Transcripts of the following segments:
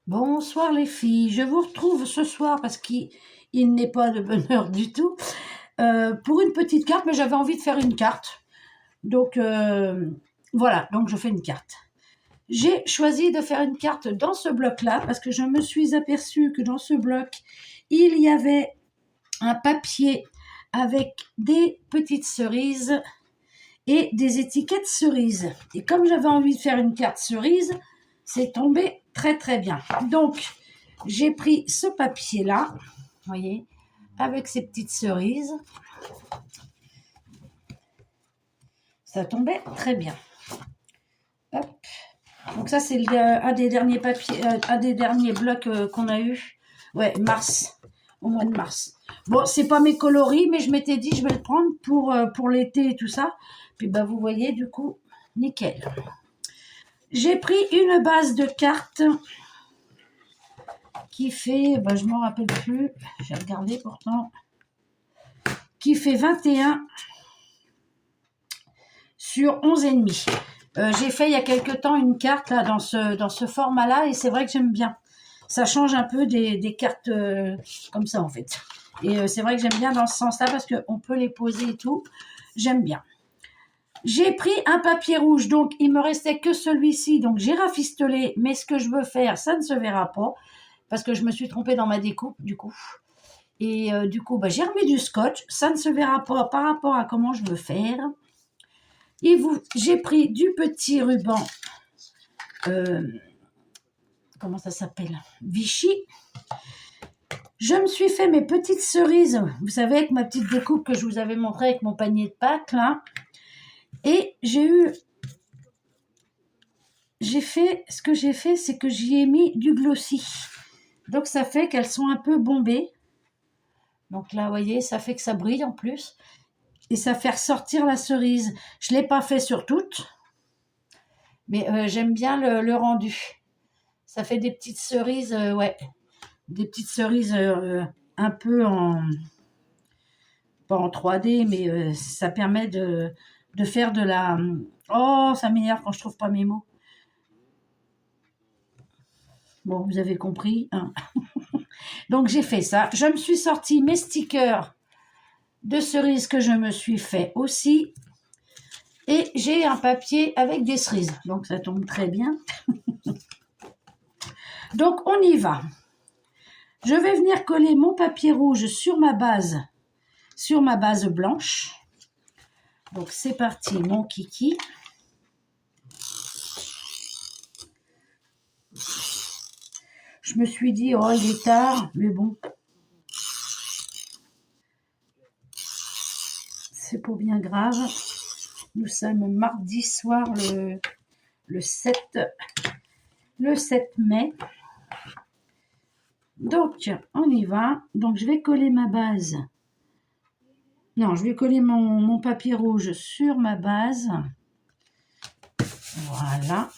Bonsoir les filles, je vous retrouve ce soir parce qu'il n'est pas de bonne heure du tout pour une petite carte, mais j'avais envie de faire une carte. Donc voilà, donc je fais une carte. J'ai choisi de faire une carte dans ce bloc-là parce que je me suis aperçue que dans ce bloc, il y avait un papier avec des petites cerises et des étiquettes cerises. Et comme j'avais envie de faire une carte cerise, c'est tombé très très bien. Donc, j'ai pris ce papier-là, vous voyez, avec ces petites cerises. Ça tombait très bien. Hop. Donc ça, c'est un des derniers papiers, un des derniers blocs qu'on a eu. Ouais, mars, au mois de mars. Bon, c'est pas mes coloris, mais je m'étais dit, je vais le prendre pour l'été et tout ça. Puis bah, vous voyez, du coup, nickel. J'ai pris une base de cartes qui fait, bah, je ne m'en rappelle plus, j'ai regardé pourtant, qui fait 21 sur 11,5. J'ai fait il y a quelque temps une carte là, dans ce format-là et c'est vrai que j'aime bien. Ça change un peu des cartes comme ça en fait. Et c'est vrai que j'aime bien dans ce sens-là parce qu'on peut les poser et tout. J'aime bien. J'ai pris un papier rouge, donc il me restait que celui-ci. Donc j'ai rafistolé, mais ce que je veux faire, ça ne se verra pas parce que je me suis trompée dans ma découpe du coup. Et du coup, bah, j'ai remis du scotch. Ça ne se verra pas par rapport à comment je veux faire. Et j'ai pris du petit ruban. Comment ça s'appelle? Vichy. Je me suis fait mes petites cerises. Vous savez, avec ma petite découpe que je vous avais montré avec mon panier de Pâques, là. Et ce que j'ai fait, c'est que j'y ai mis du glossy. Donc, ça fait qu'elles sont un peu bombées. Donc là, vous voyez, ça fait que ça brille en plus. Et ça fait ressortir la cerise. Je ne l'ai pas fait sur toutes, mais j'aime bien le rendu. Ça fait des petites cerises, ouais, des petites cerises un peu pas en 3D, mais ça permet de faire de la... Oh, ça m'énerve quand je trouve pas mes mots. Bon, vous avez compris, hein. Donc j'ai fait ça. Je me suis sorti mes stickers de cerises que je me suis fait aussi. Et j'ai un papier avec des cerises. Donc ça tombe très bien. Donc on y va. Je vais venir coller mon papier rouge sur ma base blanche. Donc c'est parti, mon kiki. Je me suis dit, oh il est tard, mais bon. C'est pas bien grave. Nous sommes mardi soir le 7 mai. Donc, on y va. Donc, je vais coller ma base. Non, je vais coller mon papier rouge sur ma base. Voilà.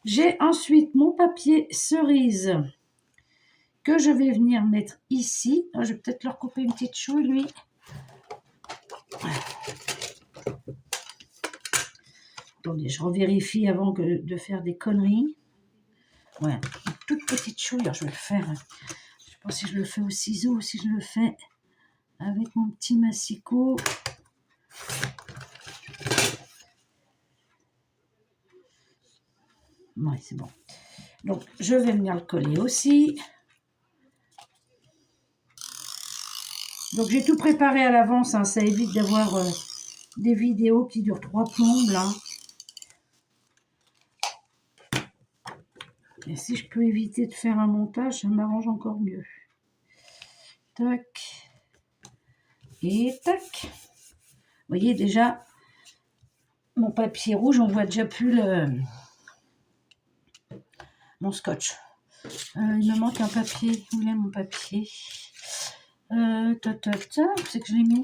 J'ai ensuite mon papier cerise que je vais venir mettre ici. Je vais peut-être leur couper une petite chouille, lui. Attendez, je revérifie avant de faire des conneries. Ouais, une toute petite chouille. Alors, je vais le faire. Je ne sais pas si je le fais au ciseau ou si je le fais avec mon petit massicot. Ouais, c'est bon. Donc, je vais venir le coller aussi. Donc, j'ai tout préparé à l'avance. Hein, ça évite d'avoir des vidéos qui durent 3 plombes, là. Et si je peux éviter de faire un montage, ça m'arrange encore mieux. Tac. Et tac. Vous voyez déjà, mon papier rouge, on voit déjà plus mon scotch. Il me manque un papier. Où est mon papier? C'est que je l'ai mis.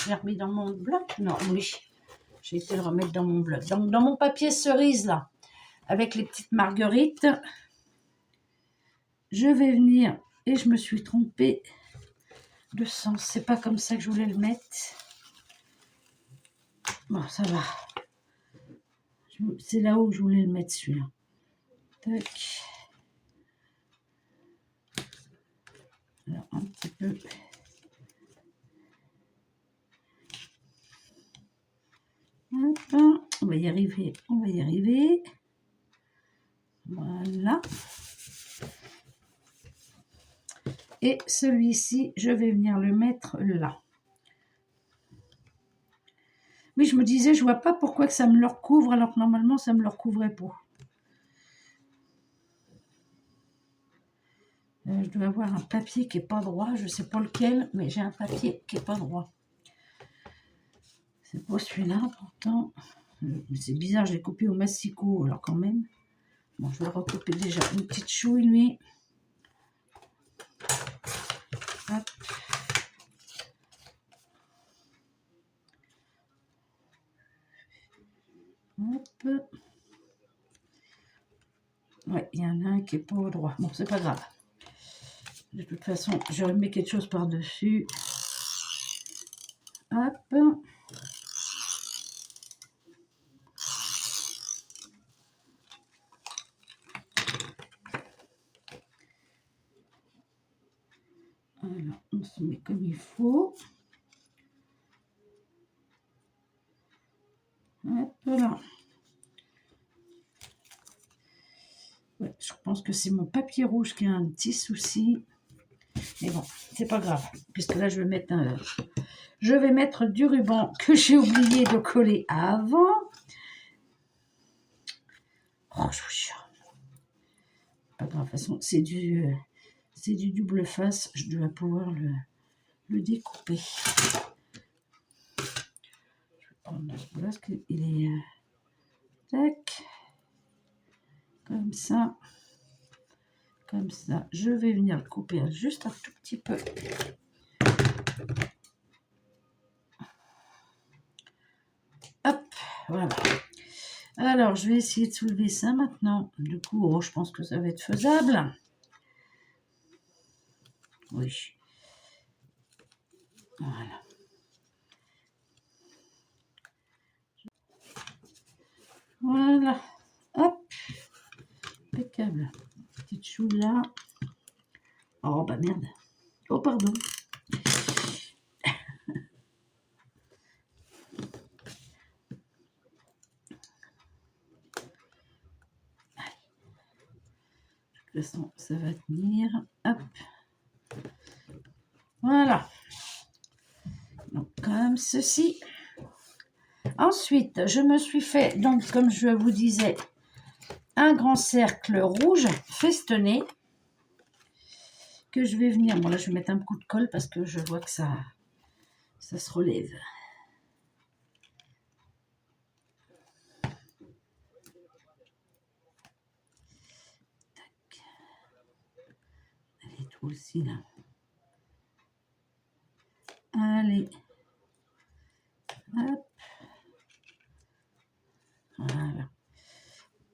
Je l'ai remis dans mon bloc. Non, oui. J'ai été le remettre dans mon bloc. Donc, dans mon papier cerise, là, avec les petites marguerites, je vais venir, et je me suis trompée de sens. C'est pas comme ça que je voulais le mettre. Bon, ça va. C'est là où je voulais le mettre, celui-là. Tac. Alors, un petit peu. Hop, on va y arriver, on va y arriver. Voilà. Et celui-ci, je vais venir le mettre là. Oui, je me disais, je vois pas pourquoi que ça me le recouvre, alors que normalement, ça me le recouvrait pas. Je dois avoir un papier qui est pas droit, je sais pas lequel, mais j'ai un papier qui est pas droit. C'est pas celui-là, pourtant. C'est bizarre, je l'ai coupé au massicot, alors quand même. Bon, je vais le recouper déjà. Une petite chouille, lui. Hop. Hop. Ouais, il y en a un qui est pas au droit. Bon, c'est pas grave. De toute façon, je remets quelque chose par-dessus. Hop. Alors, on se met comme il faut. Hop là. Ouais, je pense que c'est mon papier rouge qui a un petit souci. Mais bon, c'est pas grave. Puisque là, je vais mettre du ruban que j'ai oublié de coller avant. Oh, je vous jure. Pas grave, de toute façon, c'est du double face. Je dois pouvoir le découper. Je vais prendre ce parce qu'il est... tac. Comme ça. Comme ça. Je vais venir le couper juste un tout petit peu. Hop, voilà. Alors, je vais essayer de soulever ça maintenant. Du coup, oh, je pense que ça va être faisable. Oui. Voilà. Voilà. Hop. Impeccable. Petite chou là. Oh, bah merde. Oh, pardon. De toute façon, ça va tenir. Hop. Voilà. Donc, comme ceci. Ensuite, je me suis fait, donc, comme je vous disais, un grand cercle rouge festonné que je vais venir. Bon, là, je vais mettre un coup de colle parce que je vois que ça se relève. Tac. Allez, toi aussi, là. Allez. Hop. Voilà.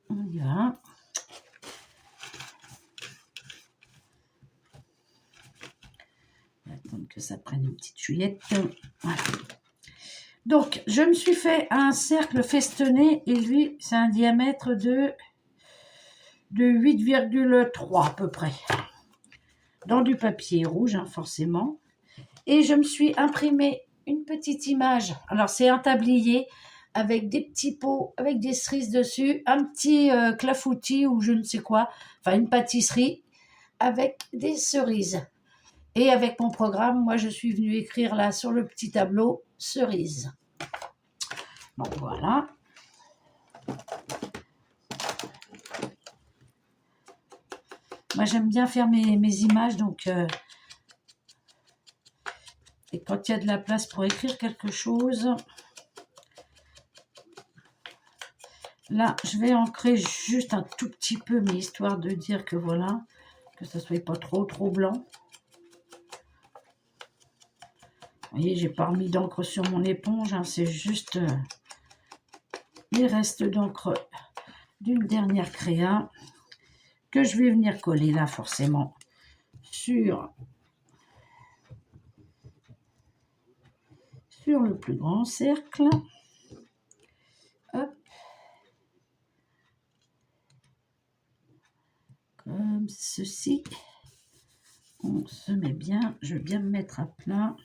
On y va. On va attendre que ça prenne une petite chouillette. Voilà. Donc, je me suis fait un cercle festonné et lui, c'est un diamètre de 8,3 à peu près. Dans du papier rouge, hein, forcément. Et je me suis imprimé une petite image. Alors, c'est un tablier avec des petits pots, avec des cerises dessus, un petit clafoutis ou je ne sais quoi, enfin une pâtisserie avec des cerises. Et avec mon programme, moi, je suis venue écrire là sur le petit tableau « cerise ». Donc, voilà. Moi, j'aime bien faire mes images, donc... et quand il y a de la place pour écrire quelque chose... Là, je vais ancrer juste un tout petit peu, mais histoire de dire que voilà, que ça ne soit pas trop blanc. Vous voyez, j'ai pas remis d'encre sur mon éponge, hein, c'est juste les restes d'encre d'une dernière créa que je vais venir coller là forcément sur le plus grand cercle. Hop. comme ceci. On se met bien, je vais bien me mettre à plat.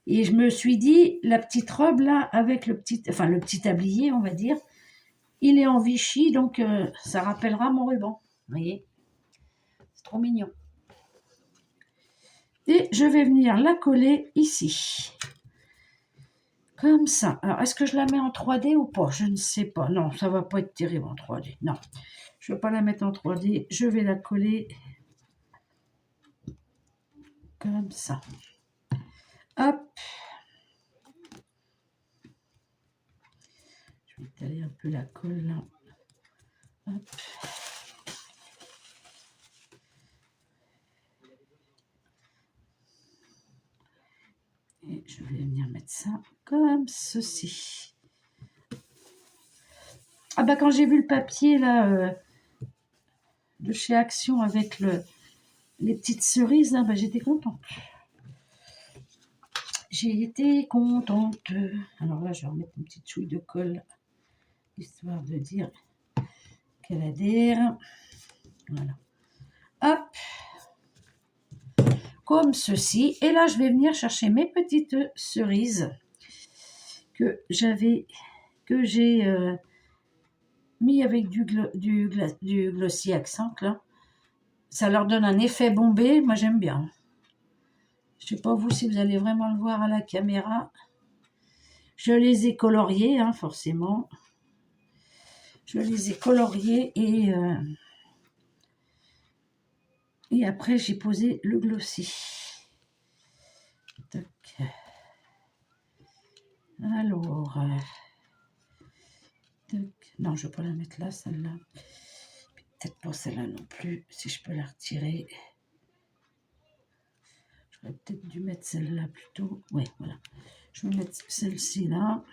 Et je me suis dit, la petite robe là, avec le petit tablier, on va dire, il est en Vichy, donc ça rappellera mon ruban. Vous voyez, c'est trop mignon. Et je vais venir la coller ici. Comme ça. Alors, est-ce que je la mets en 3D ou pas? Je ne sais pas. Non, ça va pas être terrible en 3D. Non, je ne vais pas la mettre en 3D. Je vais la coller comme ça. Hop. Je vais étaler un peu la colle là. Hop. Et je vais venir mettre ça comme ceci. Ah bah quand j'ai vu le papier là de chez Action avec les petites cerises là, bah, j'étais contente. J'ai été contente. Alors là, je vais remettre une petite chouille de colle, histoire de dire qu'elle adhère. Voilà. Hop. Comme ceci. Et là, je vais venir chercher mes petites cerises que j'ai mis avec du Glossy Accent là. Ça leur donne un effet bombé. Moi, j'aime bien. Je ne sais pas vous si vous allez vraiment le voir à la caméra. Je les ai coloriés, hein, forcément. Je les ai coloriés et après j'ai posé le glossy. Tac. Alors, tac. Non, je ne vais pas la mettre là, celle-là. Peut-être pas celle-là non plus, si je peux la retirer. J'aurais peut-être dû mettre celle-là plutôt. Ouais, voilà. Je vais mettre celle-ci là.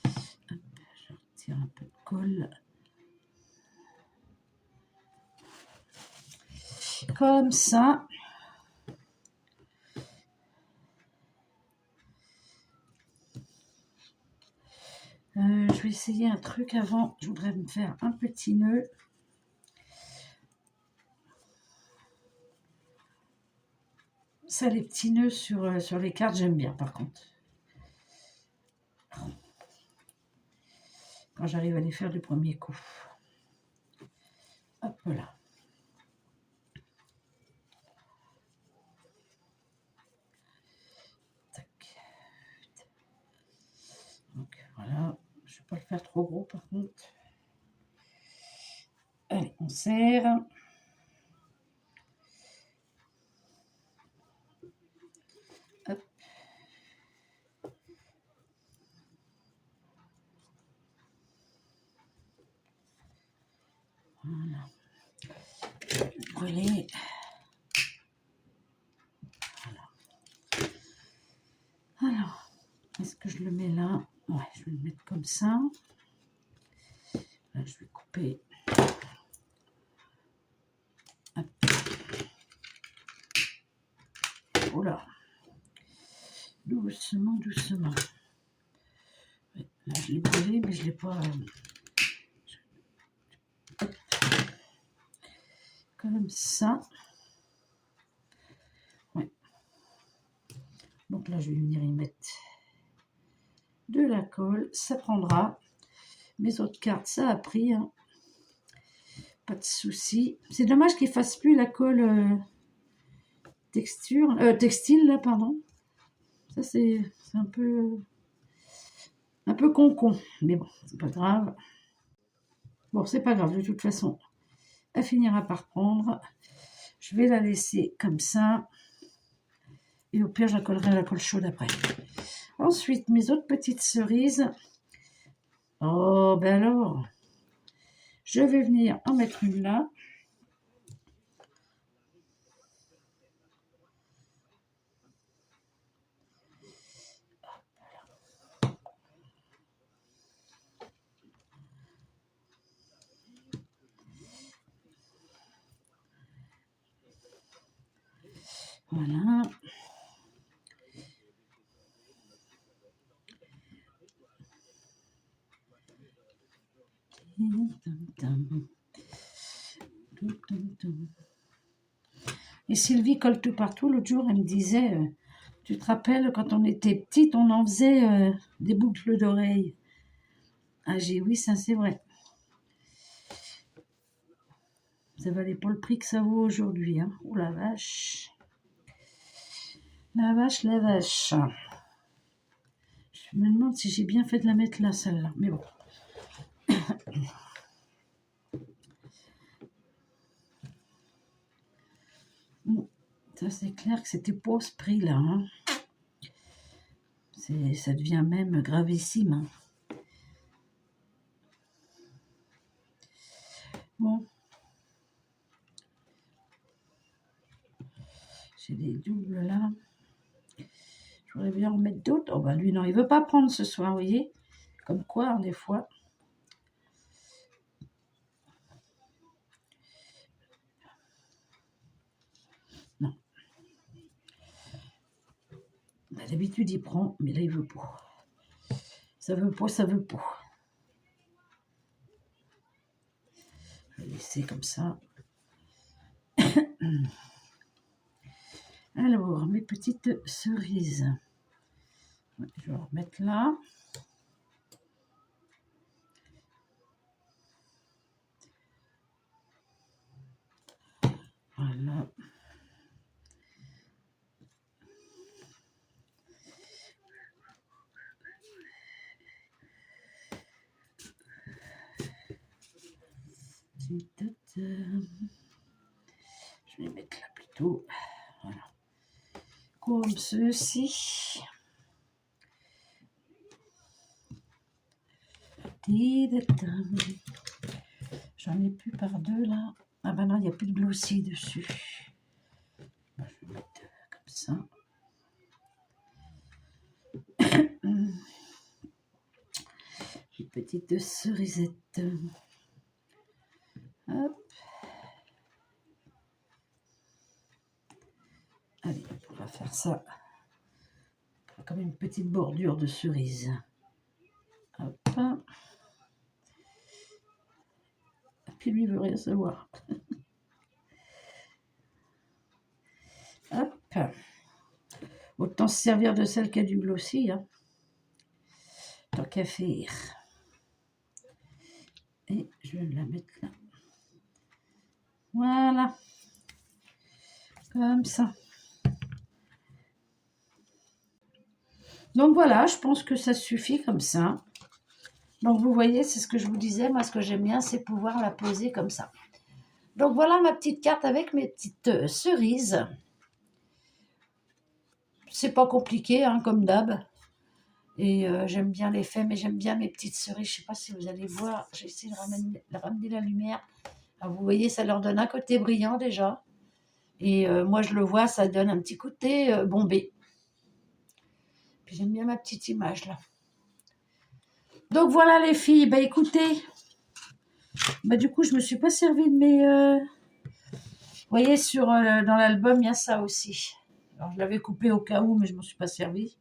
Hop, je retire un peu de colle. Comme ça. Je vais essayer un truc avant. Je voudrais me faire un petit nœud. Ça, les petits nœuds sur les cartes, j'aime bien par contre. Quand j'arrive à les faire du premier coup. Hop là. Tac. Donc voilà. Je ne vais pas le faire trop gros par contre. Allez, on serre. Hop. Voilà. Brûler. Voilà. Alors, est-ce que je le mets là? Ouais, je vais le mettre comme ça. Là, je vais couper. Hop. Oh là. Doucement, doucement. Ouais, là, je l'ai brûlé, mais je ne l'ai pas... Hop. Comme ça. Ouais. Donc là, je vais venir y mettre de la colle. Ça prendra. Mes autres cartes, ça a pris. Hein. Pas de souci. C'est dommage qu'il ne fasse plus la colle textile, là, pardon. Ça, c'est un peu con. Mais bon, c'est pas grave. Bon, c'est pas grave, de toute façon. Elle finira par prendre. Je vais la laisser comme ça. Et au pire, je la collerai à la colle chaude après. Ensuite, mes autres petites cerises. Oh, ben alors. Je vais venir en mettre une là. Voilà. Et Sylvie colle tout partout. L'autre jour, elle me disait, tu te rappelles, quand on était petite, on en faisait des boucles d'oreilles. Ah, j'ai dit, oui, ça c'est vrai. Ça valait pas le prix que ça vaut aujourd'hui. Hein. Oh la vache. La vache, la vache. Je me demande si j'ai bien fait de la mettre là, celle-là. Mais bon. Ça, c'est clair que c'était pas ce prix-là. Hein. Ça devient même gravissime. Hein. Bon. J'ai des doubles là. Je voudrais bien en mettre d'autres. Oh bah lui, non, il veut pas prendre ce soir, vous voyez. Comme quoi, hein, des fois. Non. Bah, d'habitude, il prend, mais là, il veut pas. Ça veut pas, ça veut pas. Je vais laisser comme ça. Alors, mes petites cerises. Je vais en remettre là. Voilà. Je vais les mettre là plutôt. Voilà. Comme ceci. J'en ai plus par deux là. Ah ben non, il n'y a plus de glossy dessus. Je vais mettre comme ça. Une petite cerisette. Hop. Allez, on va faire ça. Comme une petite bordure de cerise. Hop. Et puis lui, il veut rien savoir. Hop. Autant se servir de celle qui a du glossy. Hein. Tant qu'à faire. Et je vais la mettre là. Voilà. Comme ça. Donc voilà, je pense que ça suffit comme ça. Donc vous voyez, c'est ce que je vous disais. Moi, ce que j'aime bien, c'est pouvoir la poser comme ça. Donc voilà ma petite carte avec mes petites cerises. C'est pas compliqué, hein, comme d'hab. Et j'aime bien les faits, mais j'aime bien mes petites cerises. Je sais pas si vous allez voir. J'ai essayé de ramener la lumière. Alors, vous voyez, ça leur donne un côté brillant déjà. Et moi, je le vois, ça donne un petit côté bombé. Puis j'aime bien ma petite image là. Donc voilà les filles. Bah écoutez, bah du coup, je me suis pas servi de mes... Vous voyez, dans l'album, il y a ça aussi. Alors, je l'avais coupé au cas où, mais je m'en suis pas servi.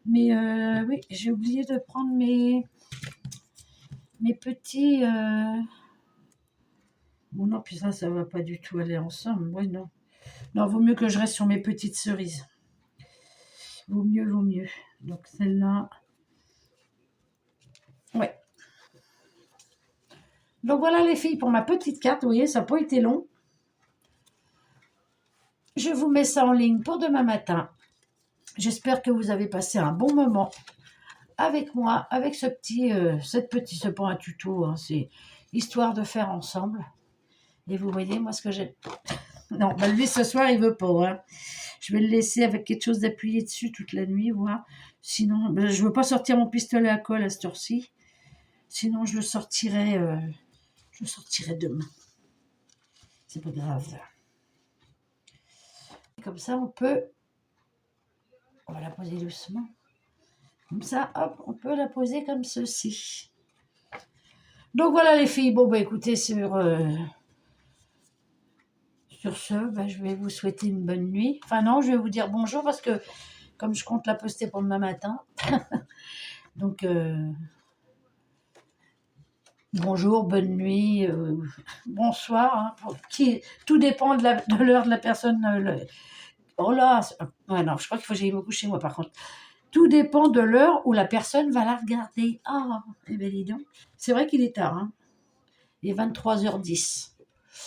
Mais oui, j'ai oublié de prendre mes petits... Bon, non, puis ça va pas du tout aller ensemble. Ouais, non. Non, vaut mieux que je reste sur mes petites cerises. Vaut mieux, vaut mieux. Donc, celle-là... Ouais. Donc, voilà les filles, pour ma petite carte. Vous voyez, ça n'a pas été long. Je vous mets ça en ligne pour demain matin. J'espère que vous avez passé un bon moment avec moi, avec c'est pas un tuto, hein, c'est histoire de faire ensemble. Et vous voyez, moi, ce que j'ai... Non, bah lui, ce soir, il veut pas. Hein. Je vais le laisser avec quelque chose d'appuyé dessus toute la nuit, voir. Sinon, bah, je veux pas sortir mon pistolet à colle à cette heure-ci. Sinon, je le sortirai demain. C'est pas grave. Comme ça, on va la poser doucement. Comme ça, hop, on peut la poser comme ceci. Donc voilà les filles. Bon, bah écoutez, sur ce, bah, je vais vous souhaiter une bonne nuit. Enfin non, je vais vous dire bonjour parce que comme je compte la poster pour demain matin. Donc bonjour, bonne nuit, bonsoir, hein, tout dépend de l'heure de la personne. Oh là, ouais, non, je crois qu'il faut que j'aille me coucher, moi, par contre. Tout dépend de l'heure où la personne va la regarder. Ah, eh bien, dis donc. C'est vrai qu'il est tard, hein. Il est 23h10.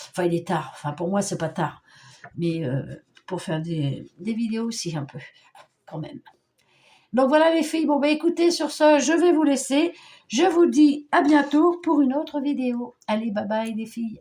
Enfin, il est tard. Enfin, pour moi, c'est pas tard. Mais pour faire des vidéos aussi, un peu, quand même. Donc voilà les filles. Bon, bah écoutez, sur ce, je vais vous laisser. Je vous dis à bientôt pour une autre vidéo. Allez, bye bye les filles.